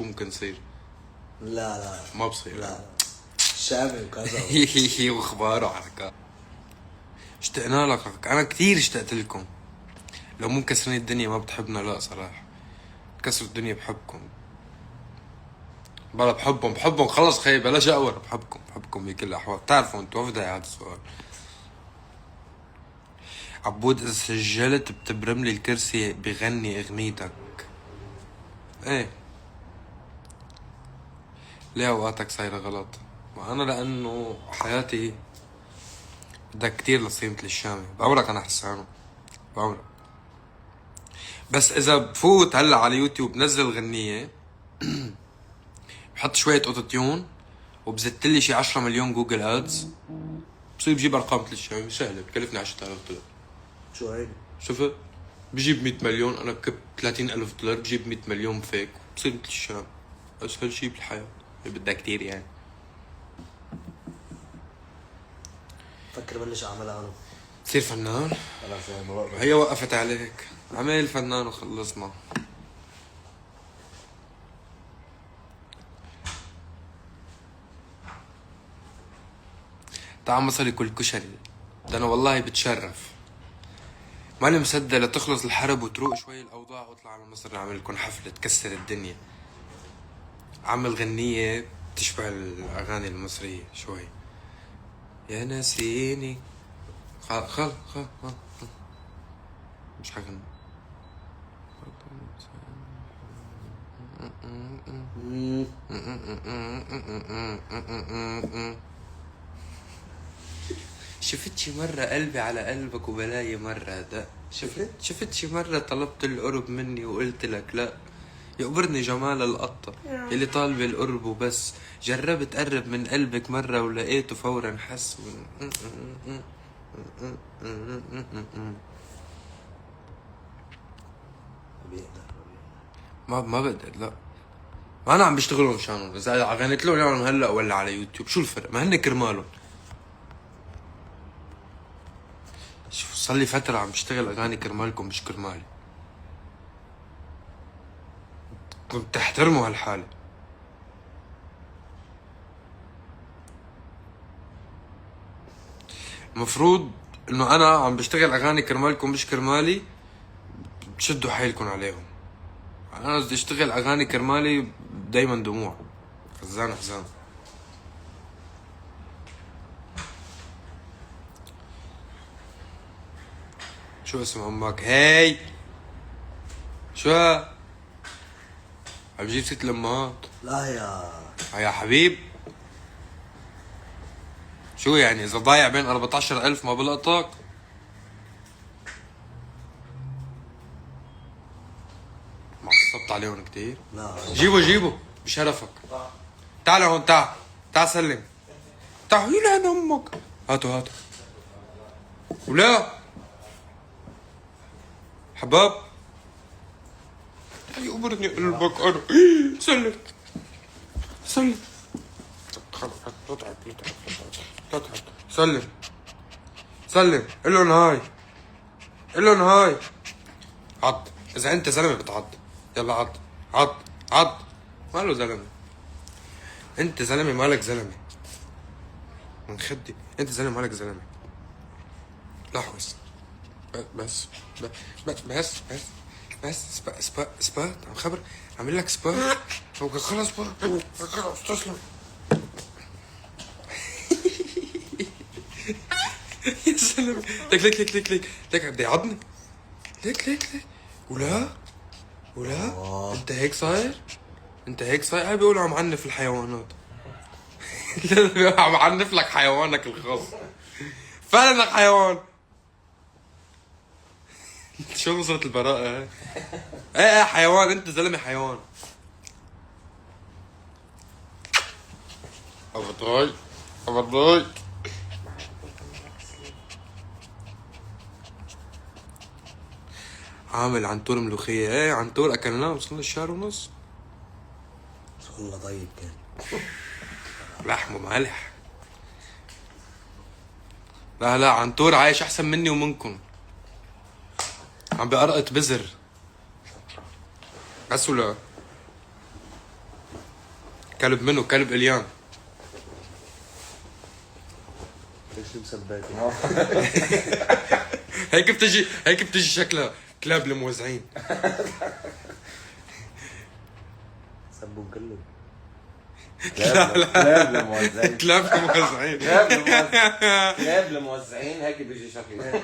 ممكن يصير. لا ما بصير. لا شامي وكذا هي واخبار وحركات. اشتقنا لك، انا كثير اشتقت لكم. لو مو مكسرين الدنيا ما بتحبنا، لا صراحه كسر الدنيا بحبكم. بلا بحبهم خلص خي بلاش اقور. بحبكم بكل الاحوال. بتعرفوا انتوا وفدة هذا السؤال. عبود اذا سجلت بتبرم لي الكرسي بغني اغنيتك. ايه ليه اوقاتك صايره غلط؟ وانا لانه حياتي بدها كتير لصيمة الشامي. بعمرك انا حسانه، بعمرك. بس اذا بفوت هلا على يوتيوب نزل غنية بحط شوية اوتوتيون وبزتلي شي 10 مليون جوجل ادز، بصير بجيب ارقام مثل الشامي. سهلة، بكلفني 10,000 دولار. شو هيك؟ شفت؟ بجيب 100 مليون، انا بكب 30,000 دولار بجيب 100 مليون فيك، بصير مثل الشام. اسهل شي بالحياة، بدها كتير يعني. فكر بلش اعملها انا. تصير فنان؟ خلاص يا مرة. هي وقفت عليك. عمل فنان وخلصنا. تعال مصري كل كشري. ده انا والله بتشرف. ماني مصدق لتخلص الحرب وتروق شوي الاوضاع واطلع على مصر نعمل لكم حفله تكسر الدنيا. عمل غنيه تشبه الاغاني المصريه شوي. يا ناسيني. خل مش حغني. شفت شي مرة قلبي على قلبك وبلاي مرة دق. شفت شي مرة طلبت القرب مني وقلت لك لا. يقبرني جمال القطة اللي طالبة القرب وبس. جربت قرب من قلبك مرة ولقيته فورا حس. ما بقدر لا. ما انا عم بشتغلهم مشانهم. اذا غنيت لهم هلا ولا على يوتيوب شو الفرق؟ ما هن كرمالهم. شوف صار لي فترة عم بشتغل اغاني كرمالكم مش كرمالي. كنت تحترموا هالحالة. مفروض انه انا عم بشتغل اغاني كرمالكم مش كرمالي، تشدوا حيلكم عليهم. انا بدي اشتغل اغاني كرمالي دايما دموع، خزان حزان. شو اسم امك؟ هاي شو عم بجيب ست الامهات؟ لا يا حبيب. شو يعني اذا ضايع بين 14,000 ما بلقطك؟ معصبت عليهم كتير. لا جيبوا بشرفك. تعال هون، تعال سلم. تعال يلعن امك. هاتوا ولا حباب يقبرني قلبك انا. سلم لا تعب. سلم قلن هاي. عض. اذا انت زلمه بتعض. يلا عض. ماله زلمه؟ انت زلمه مالك زلمه من خدي. انت زلمه مالك زلمه. لحوس. بس سبات عم خبر. عامل لك سبات. خلص بقى خلص تسلم. يا سلام. ليك بده يعضني. ليك ولا انت هيك صاير. هاي بيقولوا عم عنف الحيوانات. عم عنف لك حيوانك الخاص. فعلا انك حيوان. شو نظرة البراءة هاي؟ ايه حيوان. انت زلمة حيوان. ابضاي عامل عنتور ملوخية. ايه عنتور اكلناه وصلنا الشهر ونص. والله طيب كان لحمه مالح. لا عنتور عايش احسن مني ومنكم. عم بقرقط بزر بس ولا كلب منه كلب اليان. ليش مثباتي؟ هيك بتجي شكلها كلاب الموزعين. سبوا مكلب. كلاب لموزعين. كلاب الموزعين. كلاب لموزعين هيك بيجي شكله.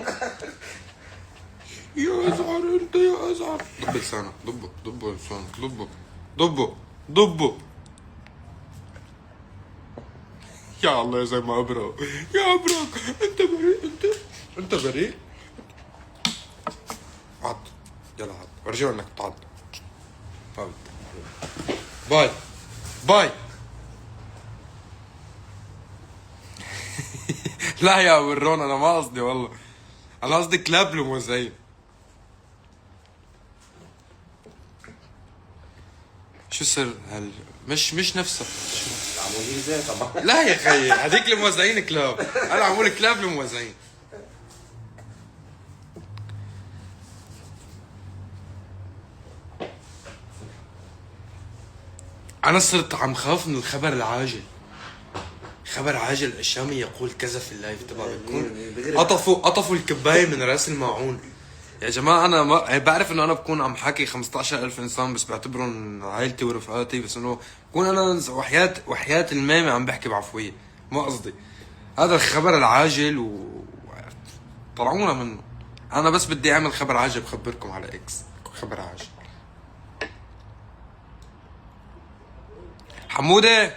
يا ازعر انت يا ازعر. ضب لسانك، ضبه لسانك، ضبه. يا الله يا زي ما ابرق. يا ابرق انت بريء، انت بريء. عض، يلا عض، ورجينا انك تعض. باي. لا يا ورون، انا ما قصدي والله، انا قصدي كلاب الموزعين. شو سر مش نفسها. عمودين زي طبعا. لا يا خيي، هذيك الموزعين كلاب، انا عمول كلاب الموزعين. انا صرت عم خاف من الخبر العاجل. خبر عاجل الشامي يقول كذا في اللايف تبعه، بتكون قطفوا الكبايه من راس الماعون. يا جماعه انا ما بعرف انه انا بكون عم حكي 15,000 انسان بس بعتبرهم عائلتي ورفقاتي، بس انه بكون انا وحياة المامي عم بحكي بعفويه، ما قصدي. هذا الخبر العاجل طلعونا منه. انا بس بدي اعمل خبر عاجل بخبركم على اكس. خبر عاجل. حموده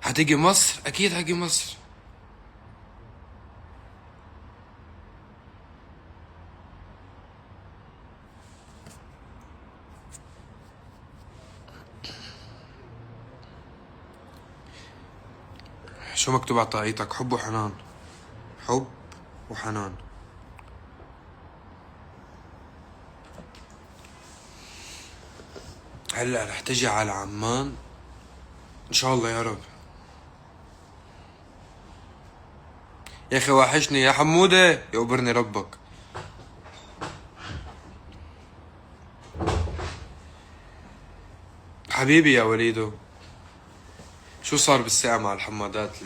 هتيجي مصر؟ اكيد هاجي مصر. شو مكتوب على طاقيتك؟ حب وحنان. حب وحنان. هلا رح تجي على عمان ان شاء الله يا رب. يا اخي وحشني يا حموده، يقبرني ربك. حبيبي يا وليدو، شو صار بالساعة مع الحمادات؟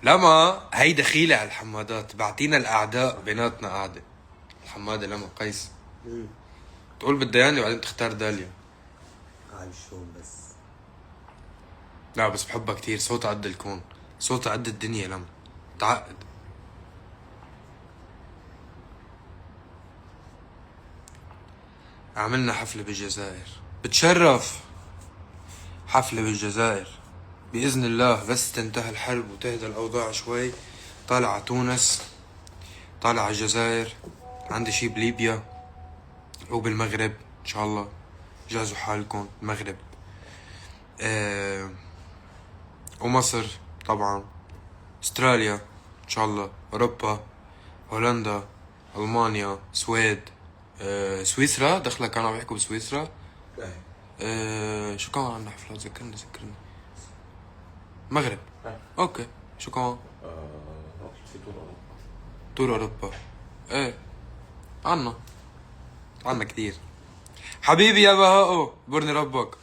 لا ما هي دخيلة على الحمادات، بعطينا الأعداء بيناتنا قاعدة. الحمادة لما قيس تقول بدياني وبعدين تختار داليا. عايشون بس. لا بس بحبها كتير، صوتها قد الكون، صوتها قد الدنيا. لما تعقد عملنا حفلة بالجزائر، بتشرف. حفلة بالجزائر بإذن الله، بس تنتهي الحرب وتهدى الأوضاع شوي. طالع على تونس، طالع على الجزائر، عندي شي بليبيا وبالمغرب إن شاء الله. جهزوا حالكم. المغرب ومصر طبعا، استراليا إن شاء الله، أوروبا، هولندا، ألمانيا، سويد، سويسرا. دخلة كانوا عم يحكوا بسويسرا. شو كمان عندنا حفلات؟ ذكرني. مغرب. اوكي شو كمان؟ في طول أوروبا. طول اوروبا. ايه عنا كتير. حبيبي يا بهاء، برني ربك.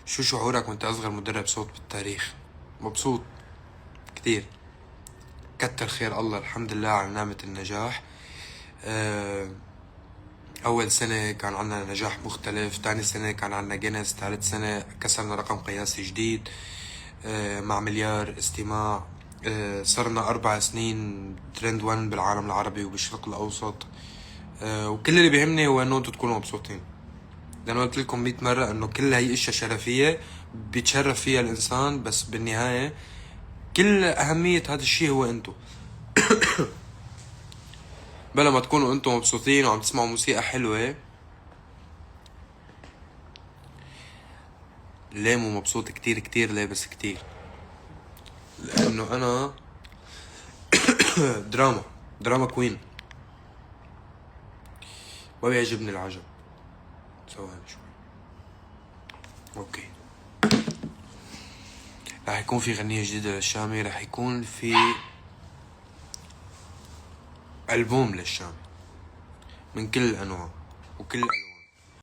شو شعورك وانت اصغر مدرب صوت بالتاريخ؟ مبسوط كتير، كتر خير الله، الحمد لله على نعمة النجاح. أول سنة كان عنا نجاح مختلف، تاني سنة كان عنا جينيس، ثالث سنة كسرنا رقم قياسي جديد مع مليار استماع. صرنا 4 سنين ترند 1 بالعالم العربي وبالشرق الأوسط. وكل اللي بيهمني هو إنه أنتوا تكونوا مبسوطين، لأنه قلت لكم 100 مرة إنه كل هي أشياء شرفية بيتشرف فيها الإنسان، بس بالنهاية كل أهمية هذا الشيء هو أنتوا. بلا ما تكونوا انتم مبسوطين وعم تسمعوا موسيقى حلوة. ليه مو مبسوط كتير ليه؟ بس كتير لانه انا دراما كوين، ما بيعجبني العجب. ثواني شوي. اوكي، راح يكون في غنية جديدة للشامي، راح يكون في ألبوم للشامي من كل الأنواع وكل الألوان.